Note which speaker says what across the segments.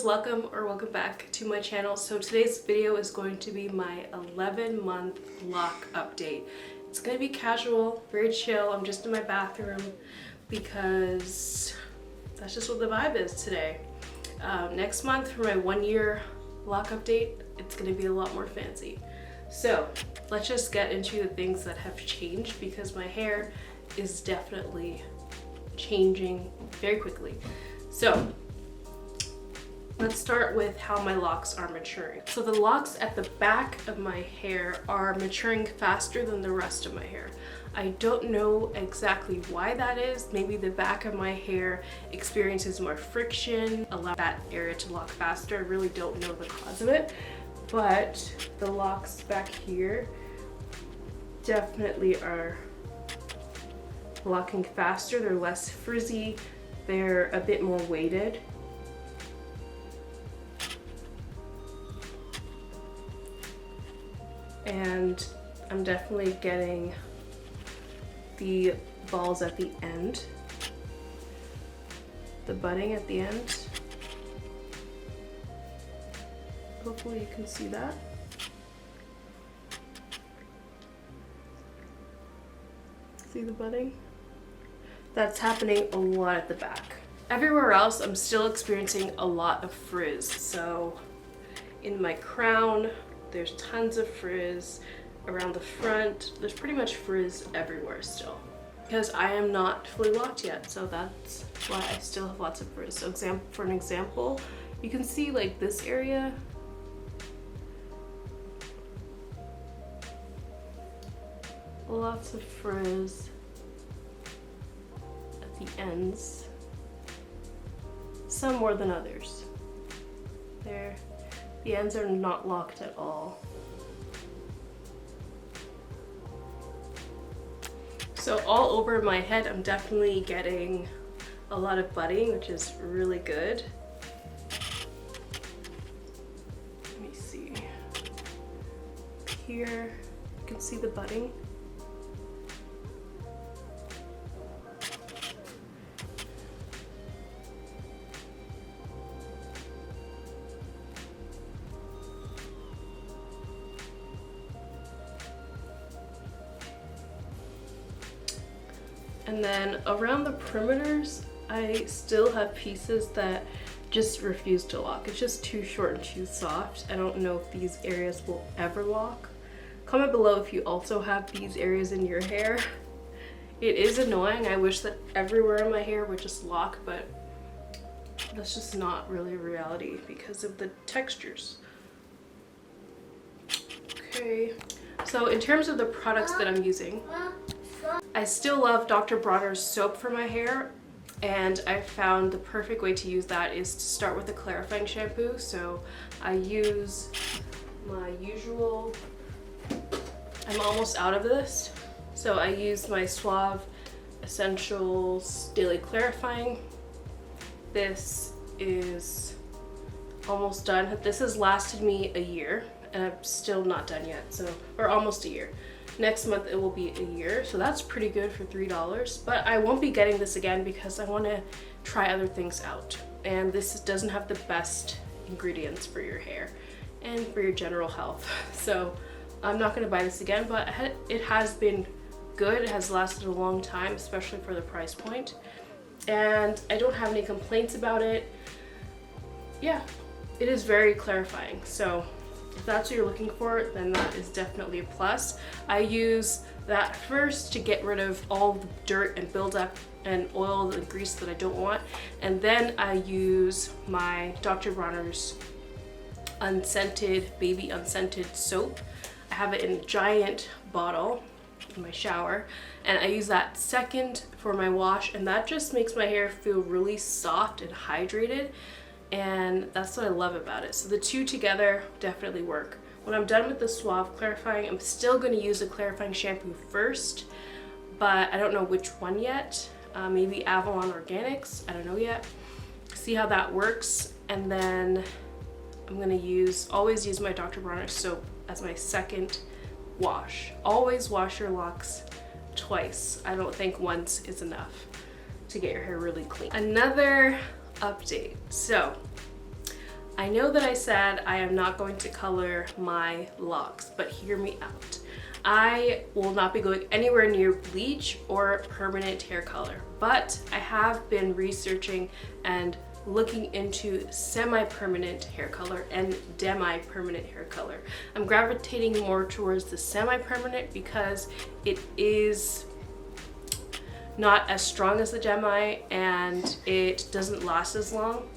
Speaker 1: welcome or welcome back to my channel. So today's video is going to be my 11-month lock update. It's going to be casual, very chill. I'm just in my bathroom because that's just what the vibe is today. Next month for my 1-year lock update, it's going to be a lot more fancy. So let's just get into the things that have changed because my hair is definitely changing very quickly. So let's start with how my locks are maturing. So the locks at the back of my hair are maturing faster than the rest of my hair. I don't know exactly why that is. Maybe the back of my hair experiences more friction, allow that area to lock faster. I really don't know the cause of it, but the locks back here definitely are locking faster. They're less frizzy. They're a bit more weighted. And I'm definitely getting the balls at the end, the budding at the end. Hopefully you can see that. See the budding? That's happening a lot at the back. Everywhere else, I'm still experiencing a lot of frizz. So in my crown, there's tons of frizz. Around the front, there's pretty much frizz everywhere still. Because I am not fully locked yet, so that's why I still have lots of frizz. So for an example, you can see like this area. Lots of frizz at the ends. Some more than others. There. The ends are not locked at all. So all over my head, I'm definitely getting a lot of budding, which is really good. Let me see. Here, you can see the budding. And then around the perimeters, I still have pieces that just refuse to lock. It's just too short and too soft. I don't know if these areas will ever lock. Comment below if you also have these areas in your hair. It is annoying. I wish that everywhere in my hair would just lock, but that's just not really reality because of the textures. Okay, so in terms of the products that I'm using, I still love Dr. Bronner's soap for my hair, and I found the perfect way to use that is to start with a clarifying shampoo. So I use my usual, I'm almost out of this, so I use my Suave Essentials Daily Clarifying. This is almost done. This has lasted me a year, and I'm still not done yet, so, or almost a year. Next month it will be a year, so that's pretty good for $3. But I won't be getting this again because I want to try other things out. And this doesn't have the best ingredients for your hair and for your general health. So I'm not going to buy this again, but it has been good. It has lasted a long time, especially for the price point. And I don't have any complaints about it. Yeah, it is very clarifying. So if that's what you're looking for, then that is definitely a plus. I use that first to get rid of all the dirt and buildup and oil and grease that I don't want. And then I use my Dr. Bronner's unscented, baby unscented soap. I have it in a giant bottle in my shower. And I use that second for my wash, and that just makes my hair feel really soft and hydrated. And that's what I love about it. So the two together definitely work. When I'm done with the Suave clarifying, I'm still going to use a clarifying shampoo first, but I don't know which one yet. Maybe Avalon Organics, I don't know yet. See how that works. And then I'm going to always use my Dr. Bronner soap as my second wash. Always wash your locks twice. I don't think once is enough to get your hair really clean. Another update. So I know that I said I am not going to color my locks, but hear me out. I will not be going anywhere near bleach or permanent hair color, but I have been researching and looking into semi-permanent hair color and demi-permanent hair color. I'm gravitating more towards the semi-permanent because it is not as strong as the demi and it doesn't last as long.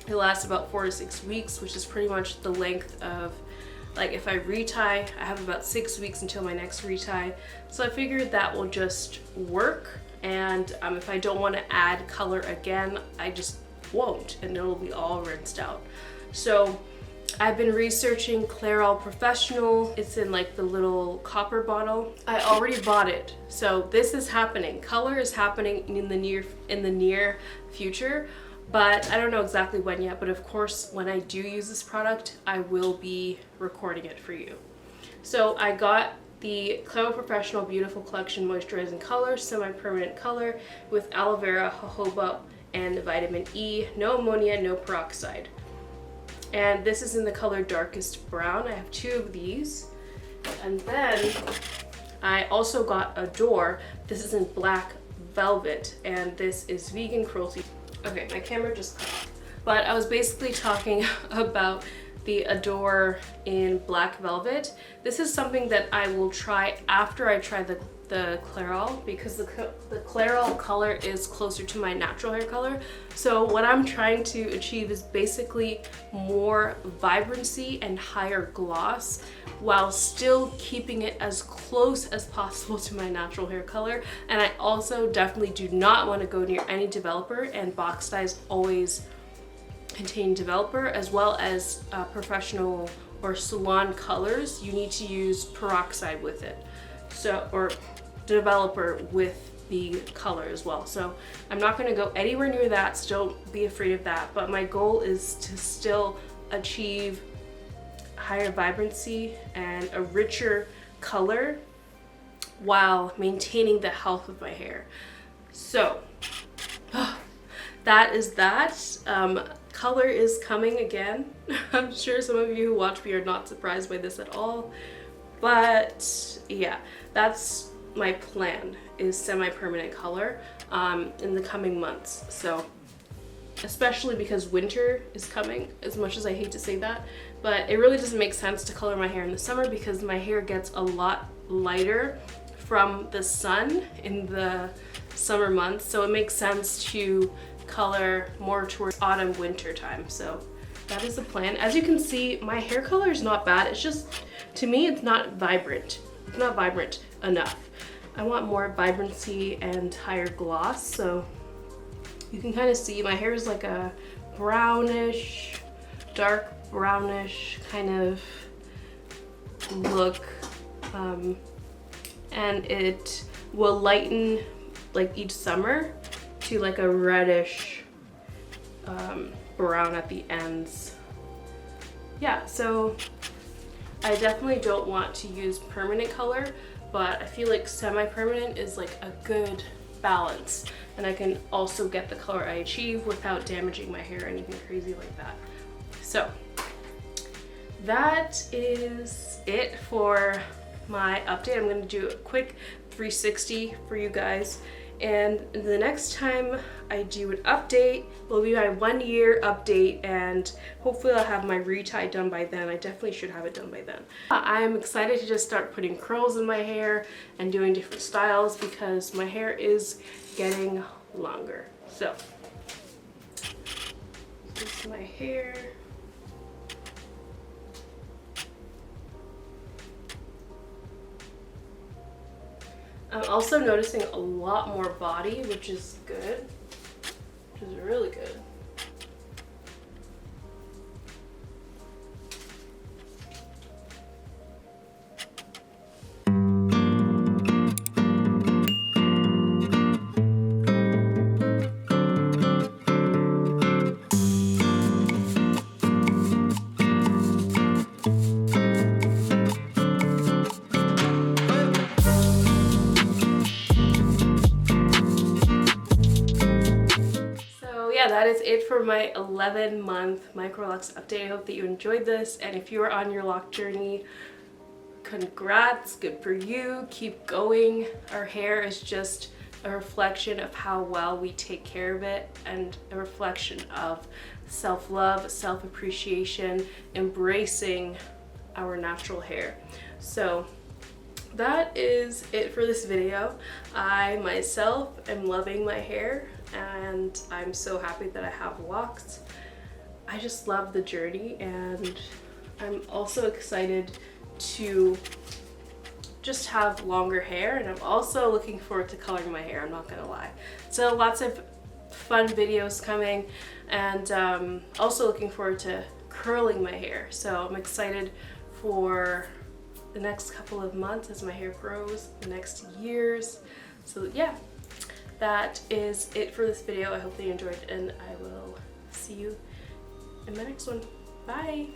Speaker 1: It lasts about 4 to 6 weeks, which is pretty much the length of, like, if I retie, I have about 6 weeks until my next retie. So I figured that will just work, and if I don't want to add color again, I just won't, and it'll be all rinsed out. So I've been researching Clairol Professional. It's in like the little copper bottle. I already bought it, so this is happening. Color is happening in the near future, but I don't know exactly when yet. But of course, when I do use this product, I will be recording it for you. So I got the Clairol Professional Beautiful Collection Moisturizing Color, Semi-Permanent Color with aloe vera, jojoba, and vitamin E, no ammonia, no peroxide. And this is in the color Darkest Brown. I have 2 of these. And then I also got Adore. This is in Black Velvet, and this is vegan, cruelty. Okay, my camera just cut off. But I was basically talking about the Adore in Black Velvet. This is something that I will try after I try the Clairol, because the Clairol color is closer to my natural hair color. So what I'm trying to achieve is basically more vibrancy and higher gloss while still keeping it as close as possible to my natural hair color. And I also definitely do not want to go near any developer, and box dyes always contain developer, as well as professional or salon colors. You need to use peroxide with it, so, or developer with the color as well. So I'm not going to go anywhere near that, so don't be afraid of that. But my goal is to still achieve higher vibrancy and a richer color while maintaining the health of my hair. So that is that. Color is coming again. I'm sure some of you who watch me are not surprised by this at all, but yeah, that's my plan, is semi-permanent color in the coming months. So especially because winter is coming, as much as I hate to say that, but it really doesn't make sense to color my hair in the summer because my hair gets a lot lighter from the sun in the summer months. So it makes sense to color more towards autumn winter time. So that is the plan. As you can see, my hair color is not bad. It's just, to me, it's not vibrant. It's not vibrant enough. I want more vibrancy and higher gloss. So you can kind of see my hair is like a brownish, dark brownish kind of look, and it will lighten like each summer to like a reddish brown at the ends. Yeah, so I definitely don't want to use permanent color, but I feel like semi-permanent is like a good balance, and I can also get the color I achieve without damaging my hair or anything crazy like that. So that is it for my update. I'm going to do a quick 360 for you guys, and the next time I do an update will be my 1-year update, and hopefully I'll have my retie done by then. I definitely should have it done by then. I'm excited to just start putting curls in my hair and doing different styles because my hair is getting longer. So this is my hair. I'm also noticing a lot more body, which is good, which is really good. that is it for my 11-month Microlocs update. I hope that you enjoyed this, and if you are on your lock journey, congrats, good for you, keep going. Our hair is just a reflection of how well we take care of it, and a reflection of self-love, self-appreciation, embracing our natural hair. So that is it for this video. I myself am loving my hair, and I'm so happy that I have locks. I just love the journey, and I'm also excited to just have longer hair, and I'm also looking forward to coloring my hair, I'm not gonna lie. So lots of fun videos coming, and also looking forward to curling my hair. So I'm excited for the next couple of months as my hair grows, the next years. So yeah, that is it for this video. I hope that you enjoyed, and I will see you in my next one. Bye!